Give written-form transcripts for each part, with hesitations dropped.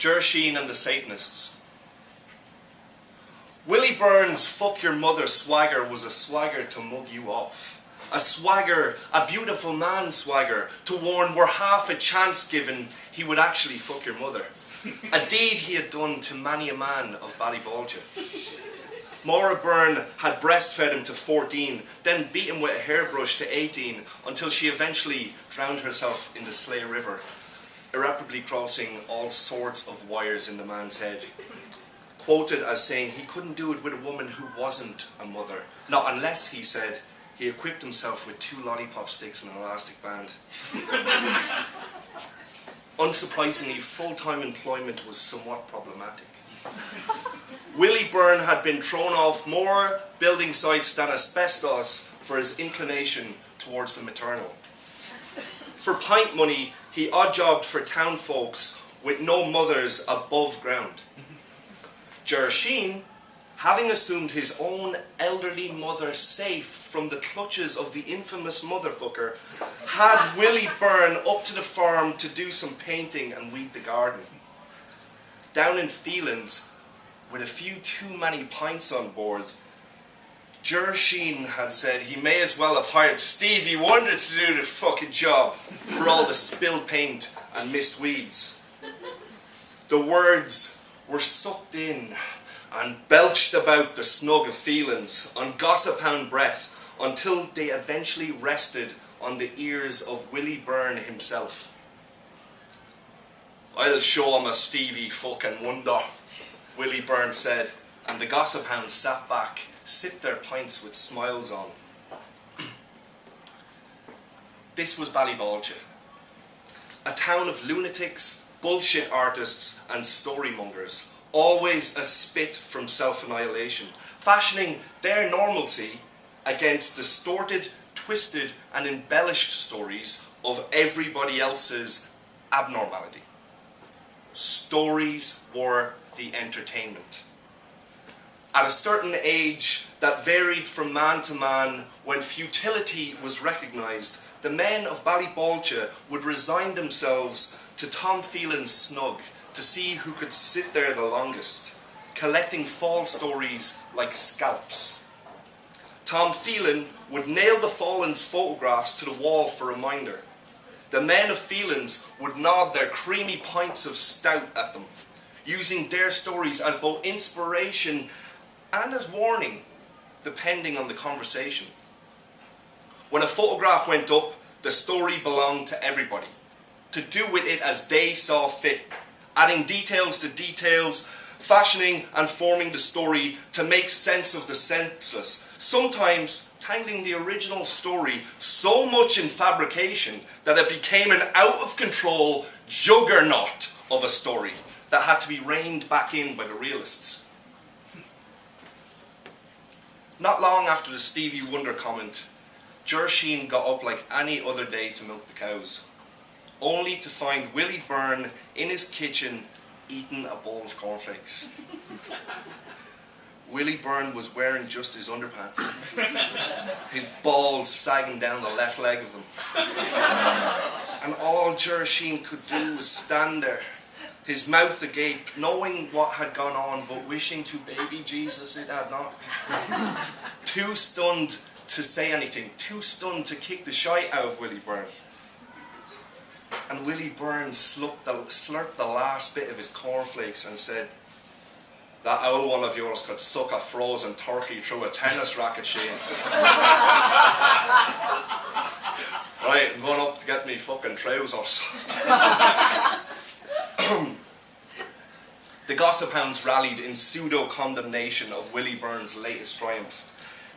Ger Sheen and the Satanists. Willie Burns' fuck your mother swagger was a swagger to mug you off. A swagger, a beautiful man swagger, to warn we're half a chance given he would actually fuck your mother. A deed he had done to many a man of Ballybolgia. Maura Byrne had breastfed him to 14, then beat him with a hairbrush to 18, until she eventually drowned herself in the Slay River, irreparably crossing all sorts of wires in the man's head. Quoted as saying he couldn't do it with a woman who wasn't a mother, not unless, he said, he equipped himself with 2 lollipop sticks and an elastic band. Unsurprisingly, full-time employment was somewhat problematic. Willie Byrne had been thrown off more building sites than asbestos for his inclination towards the maternal. For pint money, he odd-jobbed for town folks with no mothers above ground. Ger Sheen, having assumed his own elderly mother safe from the clutches of the infamous motherfucker, had Willie Byrne up to the farm to do some painting and weed the garden. Down in Phelan's, with a few too many pints on board, Ger Sheen had said he may as well have hired Stevie Wonder to do the fucking job for all the spilled paint and missed weeds. The words were sucked in and belched about the snug of Phelan's on gossip hound breath until they eventually rested on the ears of Willie Byrne himself. "I'll show him a Stevie fucking wonder," Willie Byrne said, and the gossip hounds sat back, sipped their pints with smiles on. This was Ballybolgia, a town of lunatics, bullshit artists and storymongers, always a spit from self-annihilation, fashioning their normalcy against distorted, twisted and embellished stories of everybody else's abnormality. Stories were the entertainment. At a certain age that varied from man to man, when futility was recognised, the men of Ballybolgia would resign themselves to Tom Phelan's snug to see who could sit there the longest, collecting fall stories like scalps. Tom Phelan would nail the fallen's photographs to the wall for reminder. The men of Phelan's would nod their creamy pints of stout at them, using their stories as both inspiration and as warning, depending on the conversation. When a photograph went up, the story belonged to everybody, to do with it as they saw fit, adding details to details, fashioning and forming the story to make sense of the senseless, sometimes tangling the original story so much in fabrication that it became an out-of-control juggernaut of a story that had to be reined back in by the realists. Not long after the Stevie Wonder comment, Ger Sheen got up like any other day to milk the cows, only to find Willie Byrne in his kitchen eating a bowl of cornflakes. Willie Byrne was wearing just his underpants, his balls sagging down the left leg of them. And all Ger Sheen could do was stand there, his mouth agape, knowing what had gone on, but wishing to baby Jesus it had not. Too stunned to say anything, too stunned to kick the shite out of Willie Byrne. And Willie Byrne slurped the last bit of his cornflakes and said, "That owl one of yours could suck a frozen turkey through a tennis racket, Sheen." Right, I'm going up to get me fucking trousers. The gossip hounds rallied in pseudo-condemnation of Willie Byrne's latest triumph.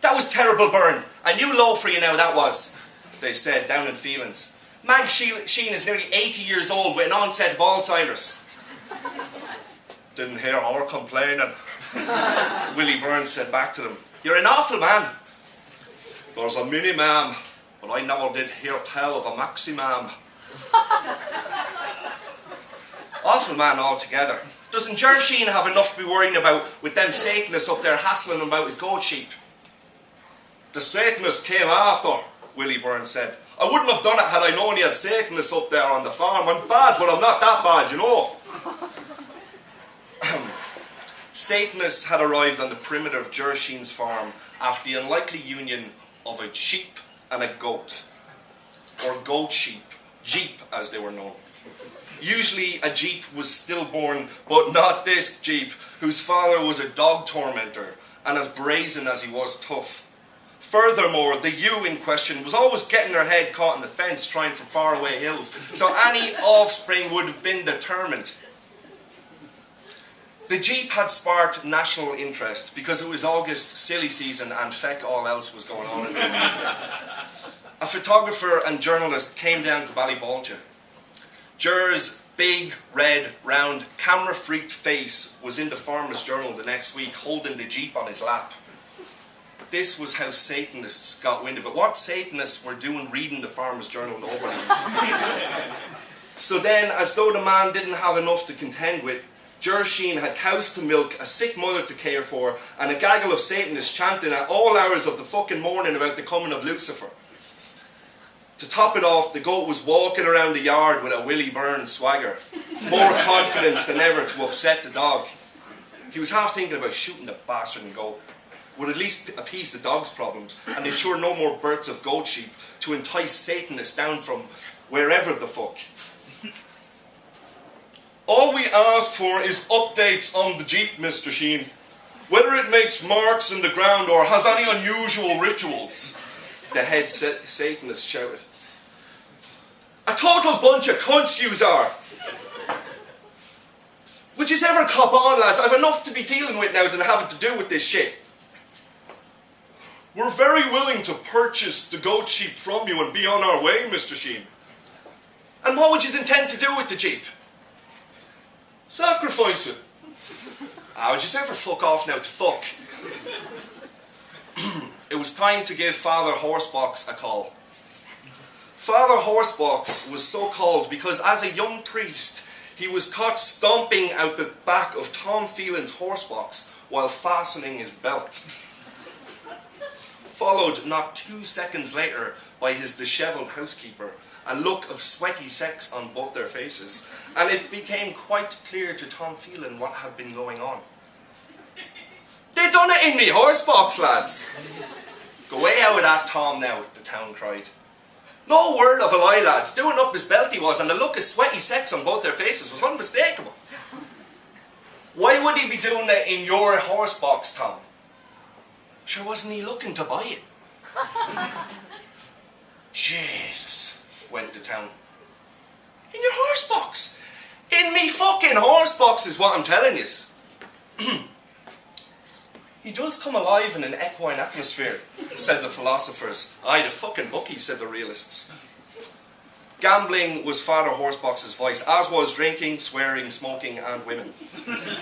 "That was terrible, Byrne, and you low for you now, that was," they said down in Phelan's. "Mag Sheen is nearly 80 years old with an onset of Alzheimer's." "Didn't hear her complaining," Willie Byrne said back to them. "You're an awful man." "There's a mini ma'am, but I never did hear tell of a maxi ma'am." Awful man altogether. Doesn't Ger Sheen have enough to be worrying about with them Satanists up there hassling him about his goat sheep? "The Satanists came after," Willie Byrne said. "I wouldn't have done it had I known he had Satanists up there on the farm. I'm bad, but I'm not that bad, you know." Satanists had arrived on the perimeter of Ger Sheen's farm after the unlikely union of a sheep and a goat, or goat sheep, Jeep as they were known. Usually a Jeep was stillborn, but not this Jeep, whose father was a dog tormentor and as brazen as he was tough. Furthermore, the ewe in question was always getting her head caught in the fence trying for faraway hills, so any offspring would have been determined. The Jeep had sparked national interest because it was August, silly season, and feck all else was going on in it. A photographer and journalist came down to Ballybolger. Ger's big, red, round, camera-freaked face was in the Farmer's Journal the next week, holding the Jeep on his lap. This was how Satanists got wind of it. What Satanists were doing reading the Farmer's Journal, nobody. So then, as though the man didn't have enough to contend with, Ger Sheen had cows to milk, a sick mother to care for, and a gaggle of Satanists chanting at all hours of the fucking morning about the coming of Lucifer. To top it off, the goat was walking around the yard with a Willie Byrne swagger, more confidence than ever to upset the dog. He was half thinking about shooting the bastard and goat. Would at least appease the dog's problems and ensure no more births of goat sheep to entice Satanists down from wherever the fuck. All we ask for is updates on the Jeep, Mr. Sheen. Whether it makes marks in the ground or has any unusual rituals, the head Satanist shouted. A total bunch of cunts yous are. Would yous ever cop on, lads? I've enough to be dealing with now than having to do with this shit. We're very willing to purchase the goat sheep from you and be on our way, Mr. Sheen. And what would yous intend to do with the Jeep? Sacrifice it. Would yous ever fuck off now to fuck? It was time to give Father Horsebox a call. Father Horsebox was so called because as a young priest, he was caught stomping out the back of Tom Phelan's horsebox while fastening his belt. Followed not 2 seconds later by his dishevelled housekeeper, a look of sweaty sex on both their faces, and it became quite clear to Tom Phelan what had been going on. They done it in me horsebox, lads! Go way out of that, Tom, now, the town cried. No word of a lie, lads. Doing up his belt he was, and the look of sweaty sex on both their faces was unmistakable. Why would he be doing that in your horsebox, Tom? Sure, wasn't he looking to buy it? Jesus, went to town. In your horsebox? In me fucking horsebox is what I'm telling yous. He does come alive in an equine atmosphere, said the philosophers. Aye, the fucking bookies, said the realists. Gambling was Father Horsebox's vice, as was drinking, swearing, smoking, and women.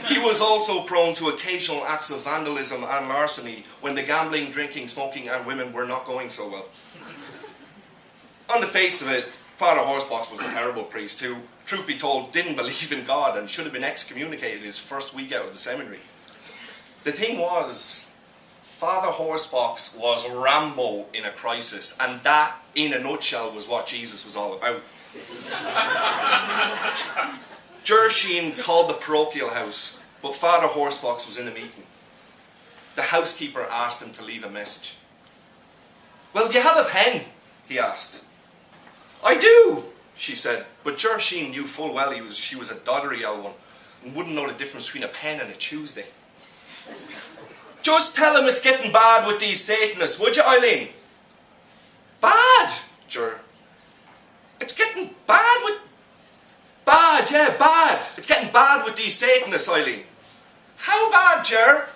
He was also prone to occasional acts of vandalism and larceny when the gambling, drinking, smoking, and women were not going so well. On the face of it, Father Horsebox was a terrible priest who, truth be told, didn't believe in God and should have been excommunicated his first week out of the seminary. The thing was, Father Horsebox was Rambo in a crisis, and that, in a nutshell, was what Jesus was all about. Ger Sheen called the parochial house, but Father Horsebox was in a meeting. The housekeeper asked him to leave a message. Well, do you have a pen? He asked. I do, she said, but Ger Sheen knew full well she was a doddery old one and wouldn't know the difference between a pen and a Tuesday. Just tell him it's getting bad with these Satanists, would you, Eileen? Bad, Ger. It's getting bad with... Bad, yeah, bad. It's getting bad with these Satanists, Eileen. How bad, Ger?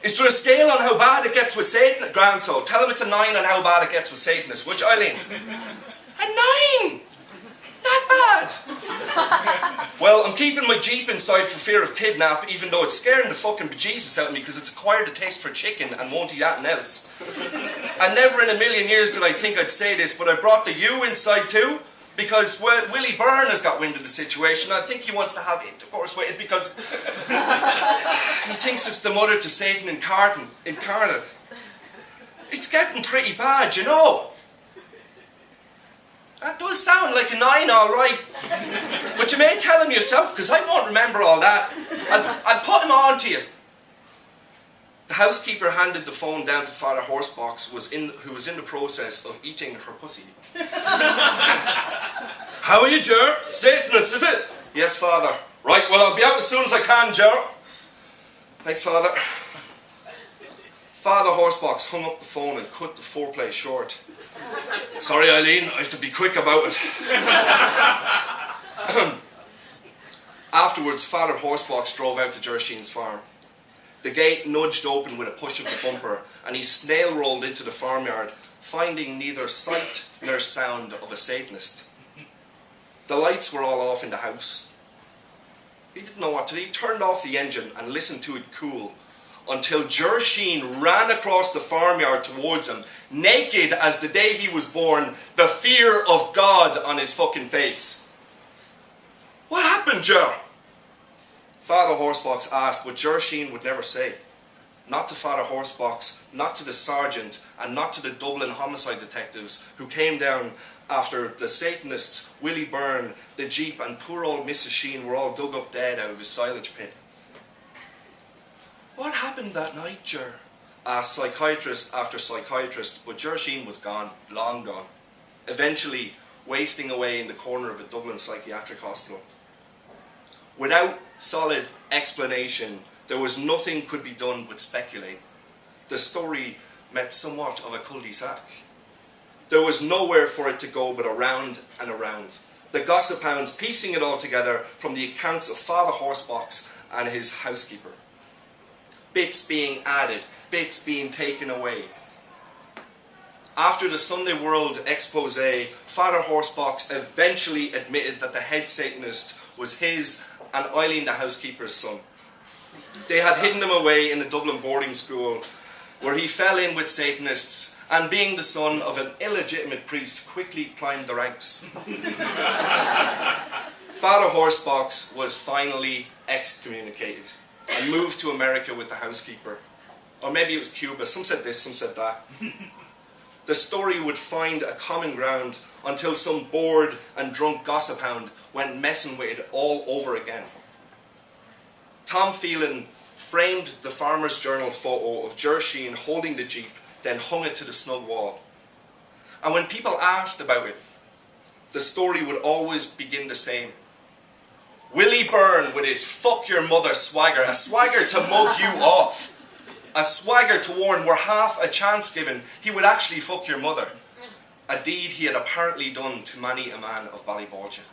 Is there a scale on how bad it gets with Satanists? Grand, so tell him it's a 9 on how bad it gets with Satanists, would you, Eileen? A 9? That bad? Well, I'm keeping my Jeep inside for fear of kidnap, even though it's scaring the fucking bejesus out of me because it's acquired a taste for chicken and won't eat anything else. And never in a million years did I think I'd say this, but I brought the ewe inside too, because, well, Willie Byrne has got wind of the situation. I think he wants to have intercourse with it because he thinks it's the mother to Satan incarnate. It's getting pretty bad, you know. That does sound like a 9, all right. But you may tell him yourself, because I won't remember all that. I'll put him on to you. The housekeeper handed the phone down to Father Horsebox, who was in the process of eating her pussy. How are you, Ger? Satanist, is it? Yes, Father. Right, well, I'll be out as soon as I can, Ger. Thanks, Father. Father Horsebox hung up the phone and cut the foreplay short. Sorry, Eileen, I have to be quick about it. Afterwards, Father Horsebox drove out to Ger Sheen's farm. The gate nudged open with a push of the bumper, and he snail-rolled into the farmyard, finding neither sight nor sound of a Satanist. The lights were all off in the house. He didn't know what to do. He turned off the engine and listened to it cool, until Ger Sheen ran across the farmyard towards him, naked as the day he was born, the fear of God on his fucking face. What happened, Ger? Father Horsebox asked, but Ger Sheen would never say. Not to Father Horsebox, not to the sergeant, and not to the Dublin homicide detectives who came down after the Satanists, Willie Byrne, the Jeep, and poor old Mrs. Sheen were all dug up dead out of his silage pit. What happened that night, Ger? Asked psychiatrist after psychiatrist, but Ger Sheen was gone, long gone. Eventually, wasting away in the corner of a Dublin psychiatric hospital. Without solid explanation, there was nothing could be done but speculate. The story met somewhat of a cul-de-sac. There was nowhere for it to go but around and around. The gossip hounds piecing it all together from the accounts of Father Horsebox and his housekeeper. Bits being added, bits being taken away. After the Sunday World expose, Father Horsebox eventually admitted that the head Satanist was his and Eileen, the housekeeper's son. They had hidden him away in the Dublin boarding school, where he fell in with Satanists, and being the son of an illegitimate priest, quickly climbed the ranks. Father Horsebox was finally excommunicated and moved to America with the housekeeper. Or maybe it was Cuba. Some said this, some said that. The story would find a common ground until some bored and drunk gossip hound went messing with it all over again. Tom Phelan framed the Farmer's Journal photo of Ger Sheen holding the Jeep, then hung it to the snug wall. And when people asked about it, the story would always begin the same. Willie Byrne with his fuck your mother swagger, a swagger to mug you off. A swagger to warn were half a chance given he would actually fuck your mother. A deed he had apparently done to many a man of Ballybolgia.